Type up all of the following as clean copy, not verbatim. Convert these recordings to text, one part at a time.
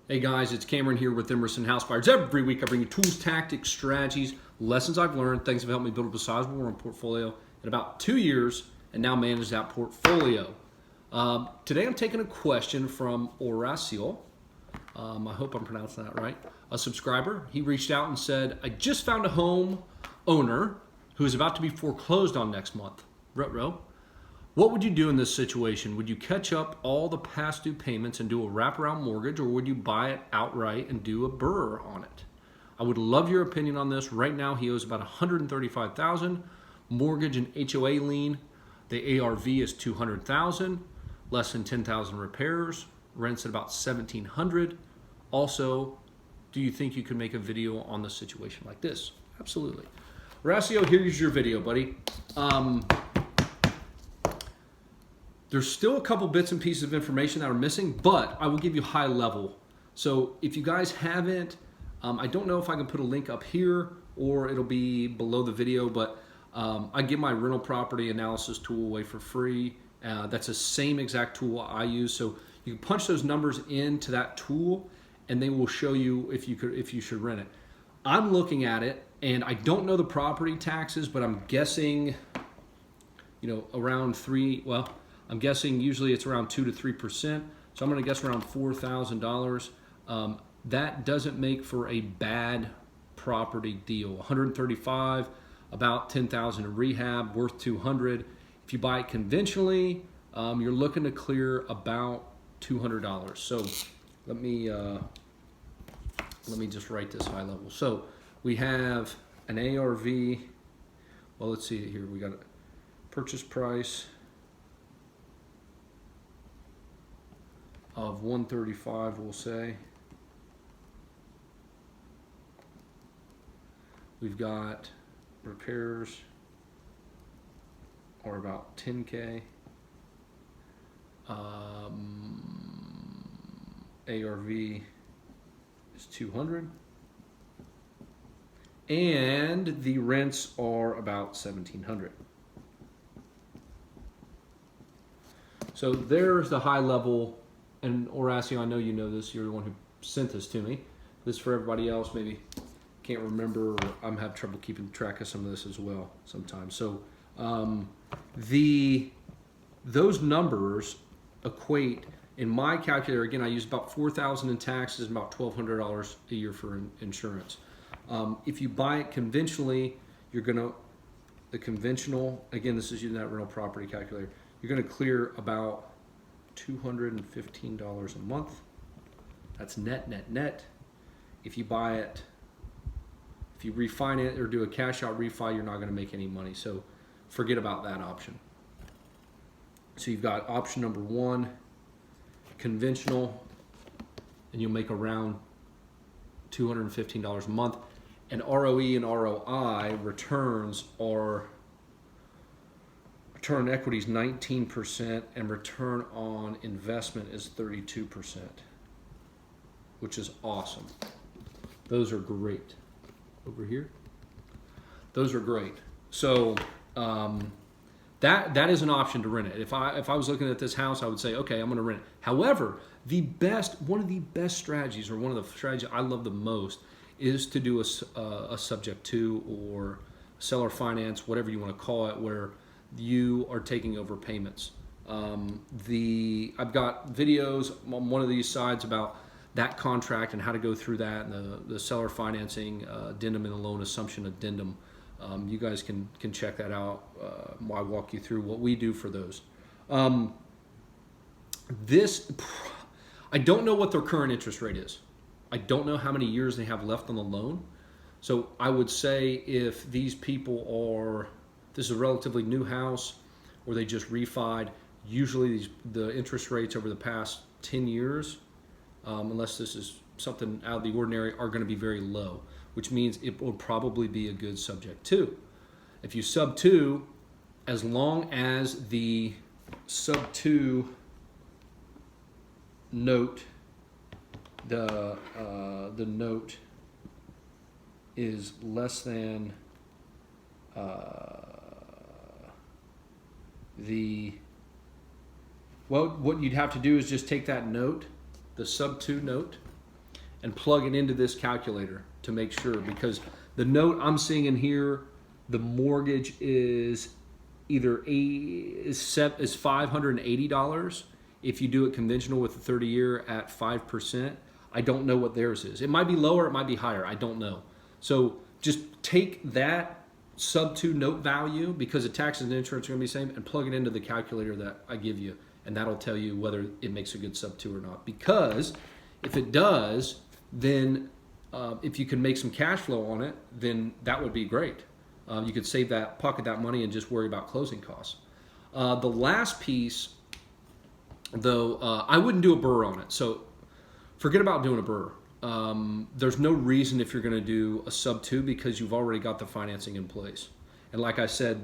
Hey guys, it's Cameron here with Emerson House Buyers. Every week I bring you tools, tactics, strategies, lessons I've learned, things that have helped me build up a sizable loan portfolio in about 2 years and now manage that portfolio. Today I'm taking a question from Horacio. I hope I'm pronouncing that right. A subscriber. He reached out and said, I just found a home owner who is about to be foreclosed on next month. Ruh-roh. What would you do in this situation? Would you catch up all the past due payments and do a wraparound mortgage, or would you buy it outright and do a BRRRR on it? I would love your opinion on this. Right now he owes about $135,000, mortgage and HOA lien. The ARV is $200,000, less than 10,000 repairs, rents at about $1,700. Also, do you think you could make a video on the situation like this? Absolutely. Horacio, here's your video, buddy. There's still a couple bits and pieces of information that are missing, but I will give you high level. So if you guys haven't, I don't know if I can put a link up here or it'll be below the video, but I give my rental property analysis tool away for free. That's the same exact tool I use. So you can punch those numbers into that tool and they will show you if you should rent it. I'm looking at it and I don't know the property taxes, but I'm guessing, around I'm guessing usually it's around 2 to 3%. So I'm going to guess around $4,000. That doesn't make for a bad property deal. 135, about 10,000 in rehab, worth 200. If you buy it conventionally, you're looking to clear about $200. So let me just write this high level. So we have an ARV. Well, let's see here. We got a purchase price of 135, we'll say. We've got repairs are about 10K. ARV is 200. And the rents are about 1,700. So there's the high level. And Horacio, I know you know this. You're the one who sent this to me. This for everybody else maybe can't remember, or I'm having trouble keeping track of some of this as well sometimes. So those numbers equate in my calculator. Again, I use about $4,000 in taxes and about $1,200 a year for insurance. If you buy it conventionally, the conventional, again, this is using that rental property calculator, you're gonna clear about $215 a month. That's net. If you buy it, if you refinance or do a cash out refi, you're not going to make any money. So forget about that option. So you've got option number one, conventional, and you'll make around $215 a month. And ROE and ROI returns are return on equity is 19% and return on investment is 32%, which is awesome. Those are great. Over here, those are great. So that is an option to rent it. If I was looking at this house, I would say, okay, I'm going to rent it. However, one of the best strategies, or one of the strategies I love the most, is to do a subject to or seller finance, whatever you want to call it, where you are taking over payments. I've got videos on one of these sides about that contract and how to go through that, and the seller financing addendum and the loan assumption addendum. You guys can check that out while I walk you through what we do for those. I don't know what their current interest rate is. I don't know how many years they have left on the loan. So I would say if these people this is a relatively new house or they just refied, usually the interest rates over the past 10 years, unless this is something out of the ordinary, are going to be very low, which means it will probably be a good subject to. If you sub to, as long as the sub to note, the note is less than what you'd have to do is just take that note, the sub 2 note, and plug it into this calculator to make sure, because the note I'm seeing in here, the mortgage is either is $580 if you do it conventional with a 30-year at 5%. I don't know what theirs is. It might be lower, it might be higher. I don't know. So just take that sub 2 note value, because the taxes and insurance are going to be the same, and plug it into the calculator that I give you, and that'll tell you whether it makes a good sub 2 or not. Because if it does, then if you can make some cash flow on it, then that would be great. You could save that, pocket that money, and just worry about closing costs. The last piece, though, I wouldn't do a BRRRR on it. So forget about doing a BRRRR. There's no reason if you're going to do a sub 2, because you've already got the financing in place. And like I said,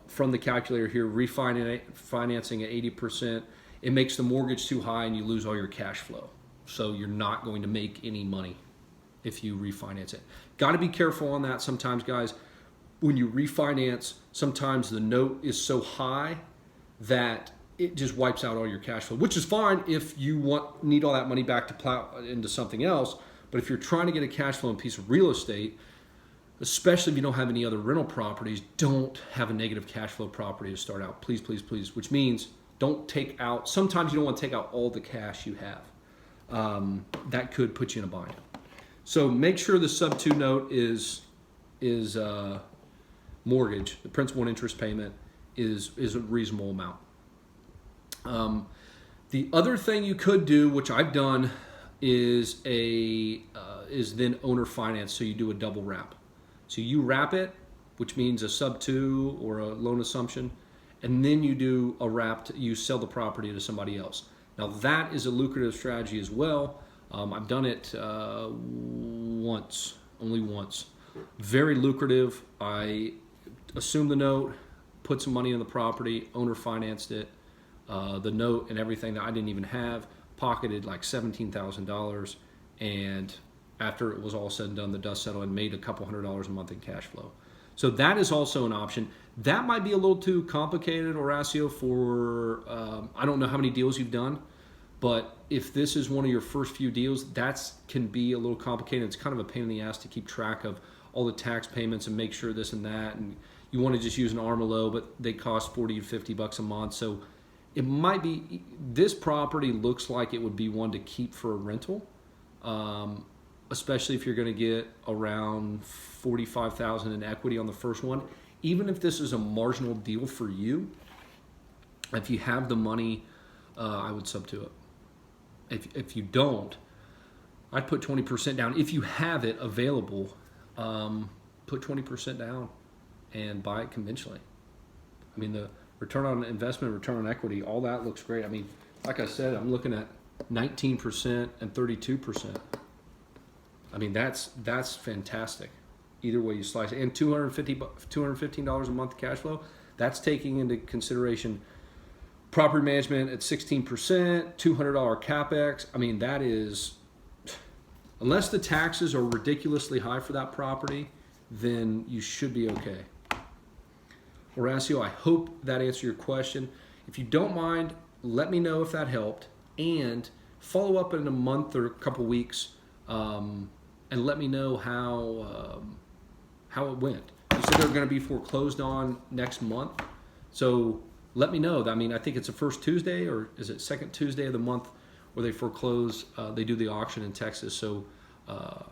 from the calculator here, refinancing at 80%, it makes the mortgage too high and you lose all your cash flow. So you're not going to make any money if you refinance it. Got to be careful on that sometimes, guys. When you refinance, sometimes the note is so high that it just wipes out all your cash flow, which is fine if you need all that money back to plow into something else. But if you're trying to get a cash flowing piece of real estate, especially if you don't have any other rental properties, don't have a negative cash flow property to start out. Please, please, please. Which means don't take out, sometimes you don't want to take out all the cash you have. That could put you in a bind. So make sure the sub 2 note is mortgage, the principal and interest payment is a reasonable amount. The other thing you could do, which I've done, is then owner finance. So you do a double wrap. So you wrap it, which means a sub 2 or a loan assumption, and then you do a wrap. You sell the property to somebody else. Now that is a lucrative strategy as well. I've done it only once. Very lucrative. I assumed the note, put some money in the property, owner financed it. The note and everything that I didn't even have, pocketed like $17,000, and after it was all said and done, the dust settled, and made a couple $100 a month in cash flow. So that is also an option. That might be a little too complicated, Horacio, for I don't know how many deals you've done, but if this is one of your first few deals, that can be a little complicated. It's kind of a pain in the ass to keep track of all the tax payments and make sure this and that, and you want to just use an arm-a-low, but they cost $40 to $50 a month. So it might be, this property looks like it would be one to keep for a rental, especially if you're going to get around $45,000 in equity on the first one. Even if this is a marginal deal for you, if you have the money, I would sub to it. If you don't, I'd put 20% down. If you have it available, put 20% down and buy it conventionally. I mean, the return on investment, return on equity, all that looks great. I mean, like I said, I'm looking at 19% and 32%. I mean, that's fantastic. Either way you slice it. And $215 a month cash flow, that's taking into consideration property management at 16%, $200 CapEx. I mean, that is, unless the taxes are ridiculously high for that property, then you should be okay. Horacio, I hope that answered your question. If you don't mind, let me know if that helped, and follow up in a month or a couple weeks, and let me know how it went. You said they're going to be foreclosed on next month, so let me know. I mean, I think it's the first Tuesday, or is it second Tuesday of the month where they foreclose? They do the auction in Texas, so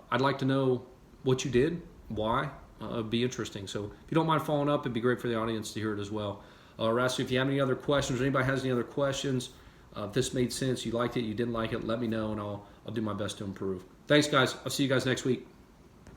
I'd like to know what you did, why. It'd be interesting. So if you don't mind following up, it'd be great for the audience to hear it as well. Rasu, if you have any other questions, or anybody has any other questions, if this made sense, you liked it, you didn't like it, let me know, and I'll do my best to improve. Thanks, guys. I'll see you guys next week.